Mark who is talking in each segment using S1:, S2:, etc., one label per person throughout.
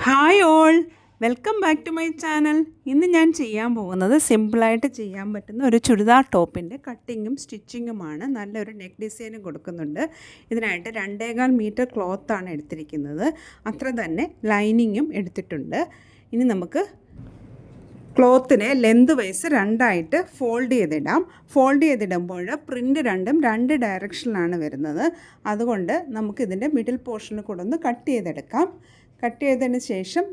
S1: Hi all, welcome back to my channel. ഇന്ന് ഞാൻ ചെയ്യാൻ പോകുന്നത് സിമ്പിളായിട്ട് ചെയ്യാൻ പറ്റുന്ന ഒരു ചുരിദാർ ടോപ്പിൻ്റെ കട്ടിങ്ങും സ്റ്റിച്ചിങ്ങുമാണ്. നല്ലൊരു നെക്ക് ഡിസൈനും കൊടുക്കുന്നുണ്ട്. ഇതിനായിട്ട് 2.25 മീറ്റർ ക്ലോത്താണ് എടുത്തിരിക്കുന്നത്. അത്ര തന്നെ ലൈനിങ്ങും എടുത്തിട്ടുണ്ട്. ഇനി നമുക്ക് ക്ലോത്തിനെ ലെന്ത് വൈസ് രണ്ടായിട്ട് ഫോൾഡ് ചെയ്തിടാം. ഫോൾഡ് ചെയ്തിടുമ്പോൾ പ്രിൻ്റ് രണ്ടും 2 ഡയറക്ഷനിലാണ് വരുന്നത്. അതുകൊണ്ട് നമുക്കിതിൻ്റെ മിഡിൽ പോർഷനിൽ കൂടെ ഒന്ന് കട്ട് ചെയ്തെടുക്കാം. കട്ട് ചെയ്തതിന് ശേഷം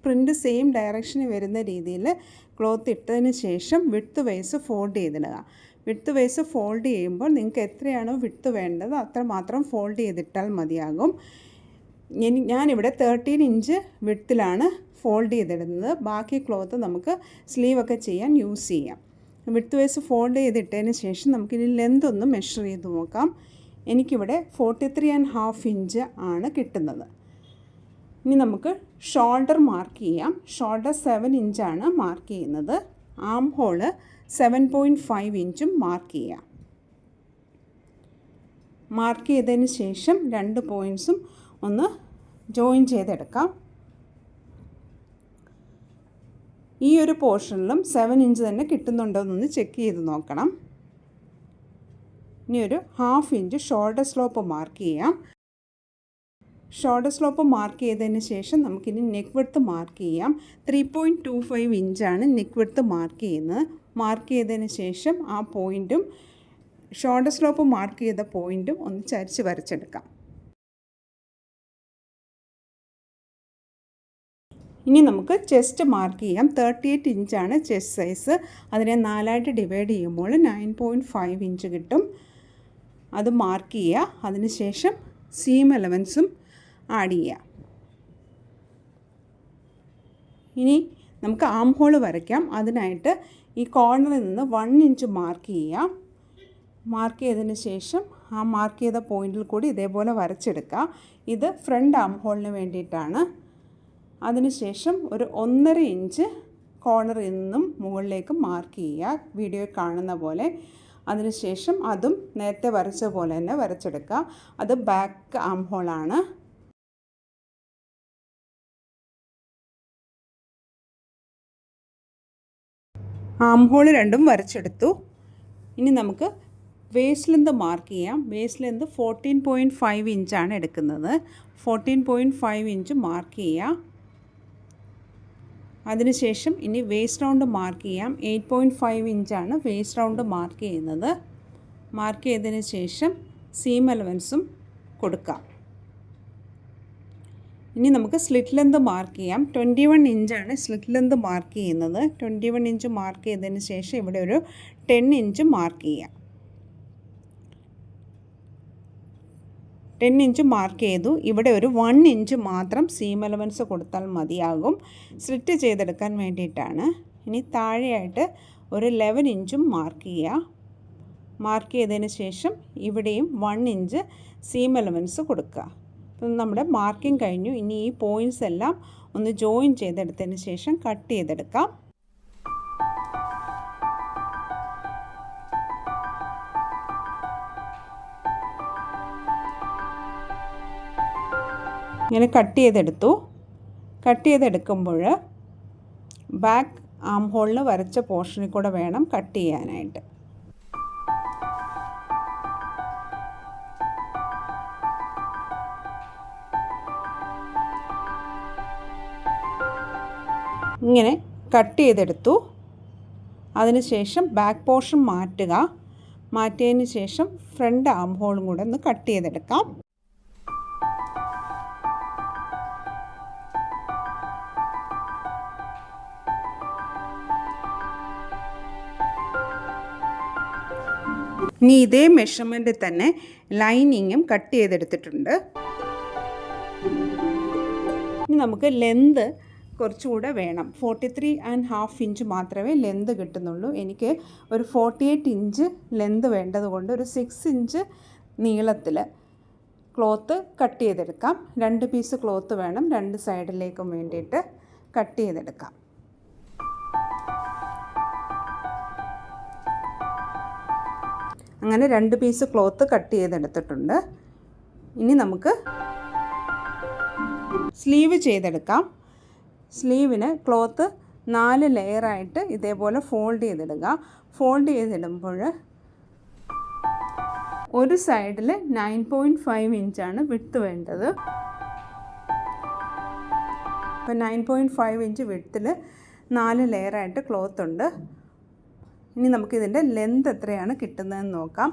S1: പ്രിൻ്റ് സെയിം ഡയറക്ഷനിൽ വരുന്ന രീതിയിൽ ക്ലോത്ത് ഇട്ടതിന് ശേഷം വിഡ്ത്ത് വൈസ് ഫോൾഡ് ചെയ്തിടുക. വിഡ്ത്ത് വൈസ് ഫോൾഡ് ചെയ്യുമ്പോൾ നിങ്ങൾക്ക് എത്രയാണോ വിഡ്ത്ത് വേണ്ടത് അത്രമാത്രം ഫോൾഡ് ചെയ്തിട്ടാൽ മതിയാകും. ഞാനിവിടെ 13 ഇഞ്ച് വിഡ്ത്തിലാണ് ഫോൾഡ് ചെയ്തിടുന്നത്. ബാക്കി ക്ലോത്ത് നമുക്ക് സ്ലീവൊക്കെ ചെയ്യാൻ യൂസ് ചെയ്യാം. വിഡ്ത്ത് വൈസ് ഫോൾഡ് ചെയ്തിട്ടതിന് ശേഷം നമുക്കിനി ലെന്ത് ഒന്ന് മെഷർ ചെയ്ത് നോക്കാം. എനിക്കിവിടെ 43.5 ഇഞ്ച് ആണ് കിട്ടുന്നത്. ഇനി നമുക്ക് ഷോൾഡർ മാർക്ക് ചെയ്യാം. ഷോൾഡർ 7 ഇഞ്ചാണ് മാർക്ക് ചെയ്യുന്നത്. ആം ഹോള് 7.5 ഇഞ്ചും മാർക്ക് ചെയ്യാം. മാർക്ക് ചെയ്തതിന് ശേഷം 2 പോയിൻറ്റ്സും ഒന്ന് ജോയിൻ ചെയ്തെടുക്കാം. ഈ ഒരു പോർഷനിലും 7 ഇഞ്ച് തന്നെ കിട്ടുന്നുണ്ടോ എന്നൊന്ന് ചെക്ക് ചെയ്ത് നോക്കണം. ഇനി ഒരു 1/2 ഇഞ്ച് ഷോൾഡർ സ്ലോപ്പ് മാർക്ക് ചെയ്യാം. ഷോൾഡർ സ്ലോപ്പ് മാർക്ക് ചെയ്തതിന് ശേഷം നമുക്കിനി നെക്ക് വിഡ്ത്ത് മാർക്ക് ചെയ്യാം. 3.25 ഇഞ്ചാണ് നെക്ക് വിഡ്ത്ത് മാർക്ക് ചെയ്യുന്നത്. മാർക്ക് ചെയ്തതിന് ശേഷം ആ പോയിൻറ്റും ഷോൾഡർ സ്ലോപ്പ് മാർക്ക് ചെയ്ത പോയിൻറ്റും ഒന്ന് ചരിച്ച് വരച്ചെടുക്കാം. ഇനി നമുക്ക് ചെസ്റ്റ് മാർക്ക് ചെയ്യാം. 38 ഇഞ്ചാണ് ചെസ്റ്റ് സൈസ്. അതിനെ 4ആയിട്ട് ഡിവൈഡ് ചെയ്യുമ്പോൾ 9.5 ഇഞ്ച് കിട്ടും. അത് മാർക്ക് ചെയ്യുക. അതിനുശേഷം സീം എലവൻസും ആഡ് ചെയ്യുക. ഇനി നമുക്ക് ആം ഹോൾ വരയ്ക്കാം. അതിനായിട്ട് ഈ കോർണറിൽ നിന്ന് 1 ഇഞ്ച് മാർക്ക് ചെയ്യാം. മാർക്ക് ചെയ്തതിന് ശേഷം ആ മാർക്ക് ചെയ്ത പോയിൻറ്റിൽ കൂടി ഇതേപോലെ വരച്ചെടുക്കുക. ഇത് ഫ്രണ്ട് ആം ഹോളിന് വേണ്ടിയിട്ടാണ്. അതിനുശേഷം ഒരു 1.5 ഇഞ്ച് കോർണറിൽ നിന്നും മുകളിലേക്ക് മാർക്ക് ചെയ്യുക, വീഡിയോയിൽ കാണുന്ന പോലെ. അതിനുശേഷം അതും നേരത്തെ വരച്ച പോലെ തന്നെ വരച്ചെടുക്കുക. അത് ബാക്ക് ആം ഹോളാണ്. ആം ഹോൾ രണ്ടും വരച്ചെടുത്തു. ഇനി നമുക്ക് വേസ്റ്റ് ലെന്ത് മാർക്ക് ചെയ്യാം. വേസ്റ്റ് ലെന്ത് 14.5 ഇഞ്ചാണ് എടുക്കുന്നത്. 14.5 ഇഞ്ച് മാർക്ക് ചെയ്യുക. അതിനുശേഷം ഇനി വേസ്റ്റ് റൗണ്ട് മാർക്ക് ചെയ്യാം. 8.5 ഇഞ്ചാണ് വേസ്റ്റ് റൗണ്ട് മാർക്ക് ചെയ്യുന്നത്. മാർക്ക് ചെയ്തതിന് ശേഷം സീം അലവൻസും കൊടുക്കാം. ഇനി നമുക്ക് സ്ലിറ്റ് ലെന്ത് മാർക്ക് ചെയ്യാം. 21 ഇഞ്ചാണ് സ്ലിറ്റ് ലെന്ത് മാർക്ക് ചെയ്യുന്നത്. 21 ഇഞ്ച് മാർക്ക് ചെയ്തതിന് ശേഷം ഇവിടെ ഒരു 10 ഇഞ്ച് മാർക്ക് ചെയ്യാം. 10 ഇഞ്ച് മാർക്ക് ചെയ്തു. ഇവിടെ ഒരു 1 ഇഞ്ച് മാത്രം സീം അലവൻസ് കൊടുത്താൽ മതിയാകും. സ്ലിറ്റ് ചെയ്തെടുക്കാൻ വേണ്ടിയിട്ടാണ്. ഇനി താഴെയായിട്ട് ഒരു 11 ഇഞ്ചും മാർക്ക് ചെയ്യുക. മാർക്ക് ചെയ്തതിന് ശേഷം ഇവിടെയും 1 ഇഞ്ച് സീം അലവൻസ് കൊടുക്കുക. അപ്പം നമ്മുടെ മാർക്കിംഗ് കഴിഞ്ഞു. ഇനി ഈ പോയിൻറ്റ്സ് എല്ലാം ഒന്ന് ജോയിൻ ചെയ്തെടുത്തതിന് ശേഷം കട്ട് ചെയ്തെടുക്കാം. ഇങ്ങനെ കട്ട് ചെയ്തെടുത്തു. കട്ട് ചെയ്തെടുക്കുമ്പോൾ ബാക്ക് ആം ഹോളിന് വരച്ച പോർഷനിൽ കൂടെ വേണം കട്ട് ചെയ്യാനായിട്ട്. ഇങ്ങനെ കട്ട് ചെയ്തെടുത്തു. അതിനുശേഷം ബാക്ക് പോർഷൻ മാറ്റുക. മാറ്റിയതിന് ശേഷം ഫ്രണ്ട് ആം ഹോളും കൂടെ ഒന്ന് കട്ട് ചെയ്തെടുക്കാം. ഇനി ഇതേ മെഷർമെൻറ്റിൽ തന്നെ ലൈനിങ്ങും കട്ട് ചെയ്തെടുത്തിട്ടുണ്ട്. ഇനി നമുക്ക് ലെന്ത് കുറച്ചുകൂടെ വേണം. 43.5 ഇഞ്ച് മാത്രമേ ലെന്ത് കിട്ടുന്നുള്ളൂ. എനിക്ക് ഒരു 48 ഇഞ്ച് ലെന്ത് വേണ്ടതുകൊണ്ട് ഒരു 6 ഇഞ്ച് നീളത്തിൽ ക്ലോത്ത് കട്ട് ചെയ്തെടുക്കാം. 2 പീസ് ക്ലോത്ത് വേണം 2 സൈഡിലേക്കും വേണ്ടിയിട്ട് കട്ട് ചെയ്തെടുക്കാം. അങ്ങനെ 2 പീസ് ക്ലോത്ത് കട്ട് ചെയ്തെടുത്തിട്ടുണ്ട്. ഇനി നമുക്ക് സ്ലീവ് ചെയ്തെടുക്കാം. സ്ലീവിന് ക്ലോത്ത് 4 ലെയറായിട്ട് ഇതേപോലെ ഫോൾഡ് ചെയ്തിടുക. ഫോൾഡ് ചെയ്തിടുമ്പോൾ ഒരു സൈഡിൽ 9.5 ഇഞ്ചാണ് വിഡ്ത്ത് വേണ്ടത്. അപ്പോൾ 9.5 ഇഞ്ച് വിഡ്ത്തിൽ 4 ലെയറായിട്ട് ക്ലോത്ത് ഉണ്ട്. ഇനി നമുക്കിതിൻ്റെ ലെന്ത് എത്രയാണ് കിട്ടുന്നതെന്ന് നോക്കാം.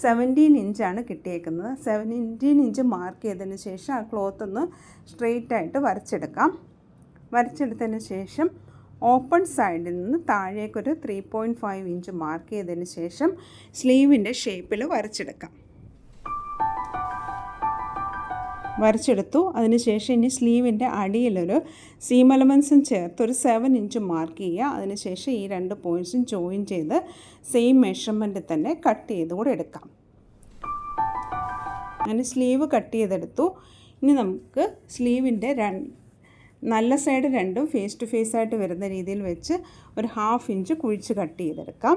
S1: 17 ഇഞ്ചാണ് കിട്ടിയേക്കുന്നത്. 17 ഇഞ്ച് മാർക്ക് ചെയ്തതിന് ശേഷം ആ ക്ലോത്ത് ഒന്ന് സ്ട്രെയിറ്റായിട്ട് വരച്ചെടുക്കാം. വരച്ചെടുത്തതിന് ശേഷം ഓപ്പൺ സൈഡിൽ നിന്ന് താഴേക്കൊരു 3.5 ഇഞ്ച് മാർക്ക് ചെയ്തതിന് ശേഷം സ്ലീവിൻ്റെ ഷേപ്പിൽ വരച്ചെടുക്കാം. വരച്ചെടുത്തു. അതിനുശേഷം ഇനി സ്ലീവിൻ്റെ അടിയിലൊരു സീം എലമെൻസും ചേർത്ത് ഒരു 7 ഇഞ്ച് മാർക്ക് ചെയ്യുക. അതിനുശേഷം ഈ 2 പോയിൻറ്റ്സും ജോയിൻ ചെയ്ത് സെയിം മെഷർമെൻറ്റിൽ തന്നെ കട്ട് ചെയ്ത് കൂടെ എടുക്കാം. അങ്ങനെ സ്ലീവ് കട്ട് ചെയ്തെടുത്തു. ഇനി നമുക്ക് സ്ലീവിൻ്റെ നല്ല സൈഡ് രണ്ടും ഫേസ് ടു ഫേസ് ആയിട്ട് വരുന്ന രീതിയിൽ വെച്ച് ഒരു 1/2 ഇഞ്ച് കുഴിച്ച് കട്ട് ചെയ്തെടുക്കാം.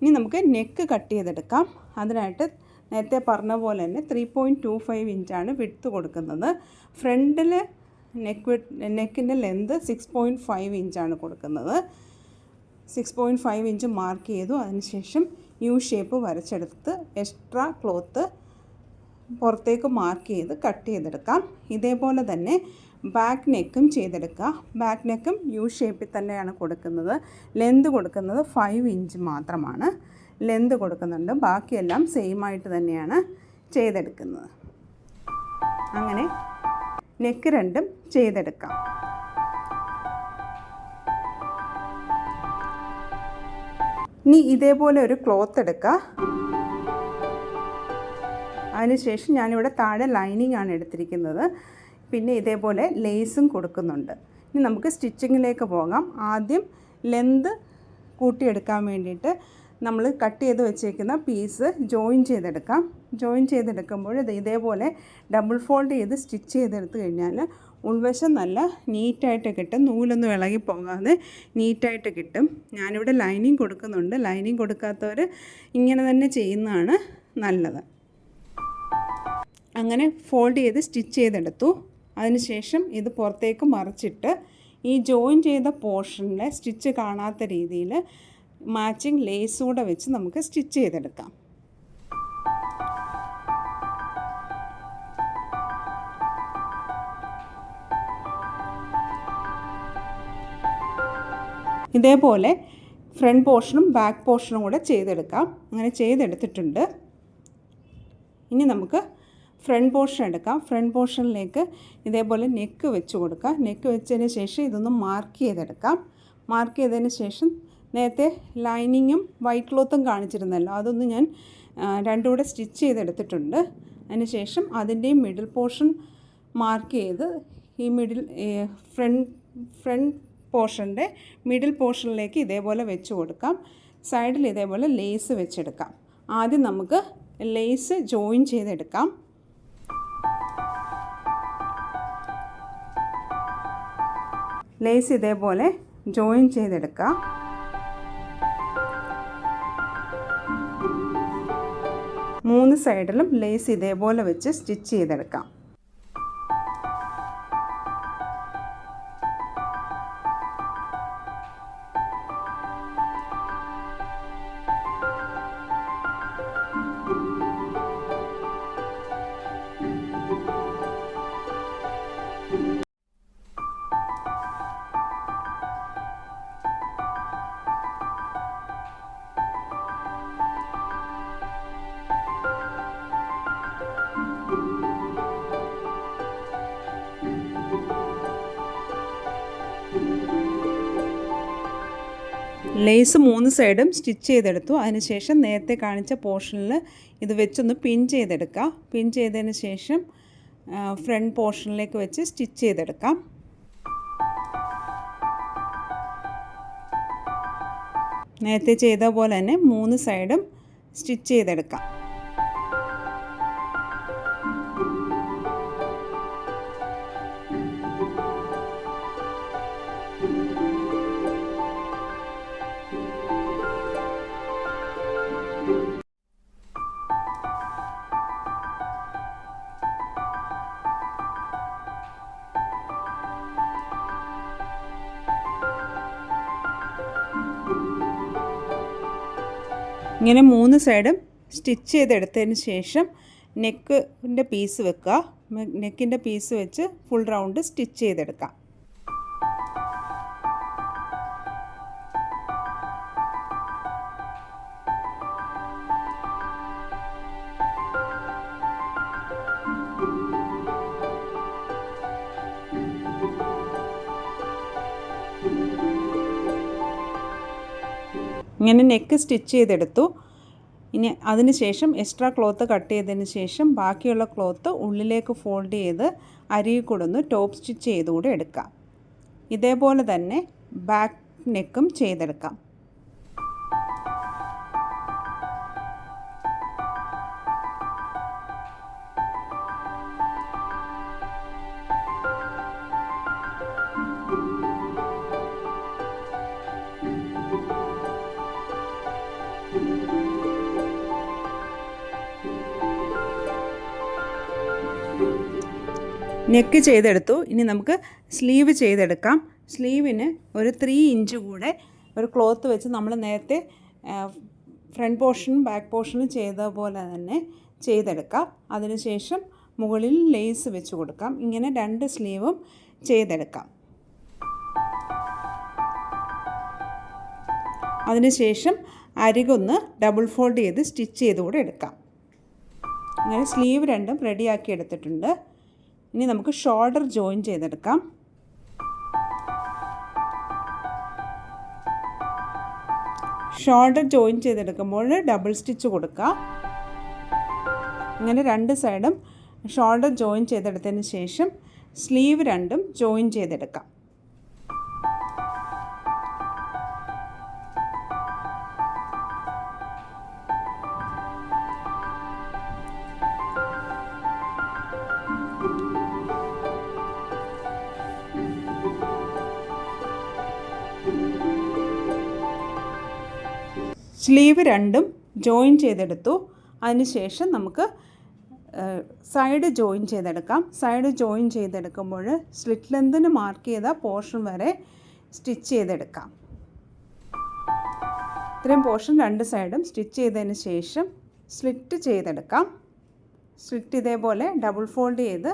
S1: ഇനി നമുക്ക് നെക്ക് കട്ട് ചെയ്തെടുക്കാം. അതിനായിട്ട് നേരത്തെ പറഞ്ഞ പോലെ തന്നെ 3.25 ഇഞ്ചാണ് വിഡ്ത്ത് കൊടുക്കുന്നത്. ഫ്രണ്ടിൽ നെക്കിൻ്റെ ലെന്ത് 6.5 ഇഞ്ചാണ് കൊടുക്കുന്നത്. 6.5 ഇഞ്ച് മാർക്ക് ചെയ്തു. അതിനുശേഷം യു ഷേപ്പ് വരച്ചെടുത്ത് എക്സ്ട്രാ ക്ലോത്ത് പുറത്തേക്ക് മാർക്ക് ചെയ്ത് കട്ട് ചെയ്തെടുക്കാം. ഇതേപോലെ തന്നെ ബാക്ക് നെക്കും ചെയ്തെടുക്കുക. ബാക്ക് നെക്കും യു ഷേപ്പിൽ തന്നെയാണ് കൊടുക്കുന്നത്. ലെന്ത് കൊടുക്കുന്നത് 5 ഇഞ്ച് മാത്രമാണ് ലെന്ത് കൊടുക്കുന്നുണ്ട്. ബാക്കിയെല്ലാം സെയിം ആയിട്ട് തന്നെയാണ് ചെയ്തെടുക്കുന്നത്. അങ്ങനെ നെക്ക് രണ്ടും ചെയ്തെടുക്കാം. ഇനി ഇതേപോലെ ഒരു ക്ലോത്ത് എടുക്കുക. അതിനുശേഷം ഞാനിവിടെ താഴെ ലൈനിങ് ആണ് എടുത്തിരിക്കുന്നത്. പിന്നെ ഇതേപോലെ ലേസും കൊടുക്കുന്നുണ്ട്. ഇനി നമുക്ക് സ്റ്റിച്ചിങ്ങിലേക്ക് പോകാം. ആദ്യം ലെന്ത് കൂട്ടിയെടുക്കാൻ വേണ്ടിയിട്ട് നമ്മൾ കട്ട് ചെയ്ത് വെച്ചേക്കുന്ന പീസ് ജോയിൻ ചെയ്തെടുക്കാം. ജോയിൻ ചെയ്തെടുക്കുമ്പോൾ ഇതേപോലെ ഡബിൾ ഫോൾഡ് ചെയ്ത് സ്റ്റിച്ച് ചെയ്തെടുത്ത് കഴിഞ്ഞാൽ ഉൾവശം നല്ല നീറ്റായിട്ട് കിട്ടും. നൂലൊന്നും ഇളകി പോകാതെ നീറ്റായിട്ട് കിട്ടും. ഞാനിവിടെ ലൈനിങ് കൊടുക്കുന്നുണ്ട്. ലൈനിങ് കൊടുക്കാത്തവർ ഇങ്ങനെ തന്നെ ചെയ്യുന്നതാണ് നല്ലത്. അങ്ങനെ ഫോൾഡ് ചെയ്ത് സ്റ്റിച്ച് ചെയ്തെടുത്തു. അതിനുശേഷം ഇത് പുറത്തേക്ക് മറിച്ചിട്ട് ഈ ജോയിൻ ചെയ്ത പോർഷനിലെ സ്റ്റിച്ച് കാണാത്ത രീതിയിൽ മാച്ചിങ് ലേസ് കൂടെ വെച്ച് നമുക്ക് സ്റ്റിച്ച് ചെയ്തെടുക്കാം. ഇതേപോലെ ഫ്രണ്ട് പോർഷനും ബാക്ക് പോർഷനും കൂടെ ചെയ്തെടുക്കാം. അങ്ങനെ ചെയ്തെടുത്തിട്ടുണ്ട്. ഇനി നമുക്ക് ഫ്രണ്ട് പോർഷൻ എടുക്കാം. ഫ്രണ്ട് പോർഷനിലേക്ക് ഇതേപോലെ നെക്ക് വെച്ച് കൊടുക്കാം. നെക്ക് വെച്ചതിന് ശേഷം ഇതൊന്ന് മാർക്ക് ചെയ്തെടുക്കാം. മാർക്ക് ചെയ്തതിന് ശേഷം നേരത്തെ ലൈനിങ്ങും വൈറ്റ് ക്ലോത്തും കാണിച്ചിരുന്നല്ലോ, അതൊന്ന് ഞാൻ രണ്ടും കൂടെ സ്റ്റിച്ച് ചെയ്തെടുത്തിട്ടുണ്ട്. അതിന് ശേഷം അതിൻ്റെയും മിഡിൽ പോർഷൻ മാർക്ക് ചെയ്ത് ഈ ഫ്രണ്ട് പോർഷൻ്റെ മിഡിൽ പോർഷനിലേക്ക് ഇതേപോലെ വെച്ച് കൊടുക്കാം. സൈഡിൽ ഇതേപോലെ ലേസ് വെച്ചെടുക്കാം. ആദ്യം നമുക്ക് ലേസ് ജോയിൻ ചെയ്തെടുക്കാം. ലേസ് ഇതേപോലെ ജോയിൻ ചെയ്തെടുക്കാം. മൂന്ന് സൈഡിലും ലേസ് ഇതേപോലെ വെച്ച് സ്റ്റിച്ച് ചെയ്തെടുക്കാം. ലേസ് മൂന്ന് സൈഡും സ്റ്റിച്ച് ചെയ്തെടുത്തു. അതിനുശേഷം നേരത്തെ കാണിച്ച പോർഷനിൽ ഇത് വെച്ചൊന്ന് പിൻ ചെയ്തെടുക്കുക. പിൻ ചെയ്തതിന് ശേഷം ഫ്രണ്ട് പോർഷനിലേക്ക് വെച്ച് സ്റ്റിച്ച് ചെയ്തെടുക്കാം. നേരത്തെ ചെയ്ത പോലെ തന്നെ മൂന്ന് സൈഡും സ്റ്റിച്ച് ചെയ്തെടുക്കാം. ഇങ്ങനെ 3 സൈഡും സ്റ്റിച്ച് ചെയ്തെടുത്തതിന് ശേഷം നെക്കിൻ്റെ പീസ് വെക്കുക. നെക്കിൻ്റെ പീസ് വെച്ച് ഫുൾ റൗണ്ട് സ്റ്റിച്ച് ചെയ്തെടുക്കാം. ഇങ്ങനെ നെക്ക് സ്റ്റിച്ച് ചെയ്തെടുത്തു. ഇനി അതിന് ശേഷം എക്സ്ട്രാ ക്ലോത്ത് കട്ട് ചെയ്തതിന് ശേഷം ബാക്കിയുള്ള ക്ലോത്ത് ഉള്ളിലേക്ക് ഫോൾഡ് ചെയ്ത് അരികിൽ കൊടുന്ന് ടോപ്പ് സ്റ്റിച്ച് ചെയ്തുകൂടെ എടുക്കാം. ഇതേപോലെ തന്നെ ബാക്ക് നെക്കും ചെയ്തെടുക്കാം. നെക്ക് ചെയ്തെടുത്തു. ഇനി നമുക്ക് സ്ലീവ് ചെയ്തെടുക്കാം. സ്ലീവിന് ഒരു 3 ഇഞ്ച് കൂടെ ഒരു ക്ലോത്ത് വെച്ച് നമ്മൾ നേരത്തെ ഫ്രണ്ട് പോർഷനും ബാക്ക് പോർഷനും ചെയ്ത പോലെ തന്നെ ചെയ്തെടുക്കാം. അതിനുശേഷം മുകളിൽ ലേസ് വെച്ച് കൊടുക്കാം. ഇങ്ങനെ 2 സ്ലീവും ചെയ്തെടുക്കാം. അതിനുശേഷം അരികൊന്ന് ഡബിൾ ഫോൾഡ് ചെയ്ത് സ്റ്റിച്ച് ചെയ്തുകൂടെ എടുക്കാം. അങ്ങനെ സ്ലീവ് രണ്ടും റെഡിയാക്കി എടുത്തിട്ടുണ്ട്. ഇനി നമുക്ക് ഷോൾഡർ ജോയിൻ ചെയ്തെടുക്കാം. ഷോൾഡർ ജോയിൻ ചെയ്തെടുക്കുമ്പോൾ ഡബിൾ സ്റ്റിച്ച് കൊടുക്കുക. ഇങ്ങനെ 2 സൈഡും ഷോൾഡർ ജോയിൻ ചെയ്തെടുത്തതിന് ശേഷം സ്ലീവ് രണ്ടും ജോയിൻ ചെയ്തെടുക്കാം. സ്ലീവ് രണ്ടും ജോയിൻ ചെയ്തെടുത്തു. അതിനുശേഷം നമുക്ക് സൈഡ് ജോയിൻ ചെയ്തെടുക്കാം. സൈഡ് ജോയിൻ ചെയ്തെടുക്കുമ്പോൾ സ്ലിറ്റ് ലെന്തിന് മാർക്ക് ചെയ്ത പോർഷൻ വരെ സ്റ്റിച്ച് ചെയ്തെടുക്കാം. ഇത്രയും പോർഷൻ 2 സൈഡും സ്റ്റിച്ച് ചെയ്തതിന് ശേഷം സ്ലിറ്റ് ചെയ്തെടുക്കാം. സ്ലിറ്റ് ഇതേപോലെ ഡബിൾ ഫോൾഡ് ചെയ്ത്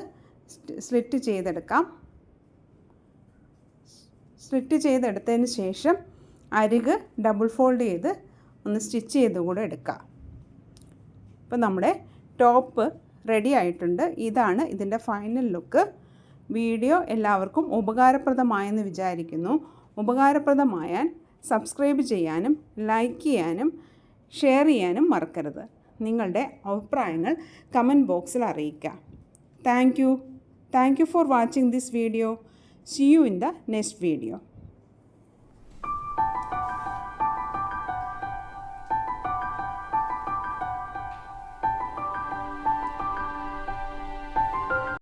S1: സ്ലിറ്റ് ചെയ്തെടുക്കാം. സ്ലിറ്റ് ചെയ്തെടുത്തതിന് ശേഷം അരിക് ഡബിൾ ഫോൾഡ് ചെയ്ത് ഒന്ന് സ്റ്റിച്ച് ചെയ്ത് കൂടെ എടുക്കാം. ഇപ്പോൾ നമ്മുടെ ടോപ്പ് റെഡി ആയിട്ടുണ്ട്. ഇതാണ് ഇതിൻ്റെ ഫൈനൽ ലുക്ക്. വീഡിയോ എല്ലാവർക്കും ഉപകാരപ്രദമായെന്ന് വിചാരിക്കുന്നു. ഉപകാരപ്രദമായാൽ സബ്സ്ക്രൈബ് ചെയ്യാനും ലൈക്ക് ചെയ്യാനും ഷെയർ ചെയ്യാനും മറക്കരുത്. നിങ്ങളുടെ അഭിപ്രായങ്ങൾ കമൻറ്റ് ബോക്സിൽ അറിയിക്കുക. Thank you for watching this video. See you in the next video.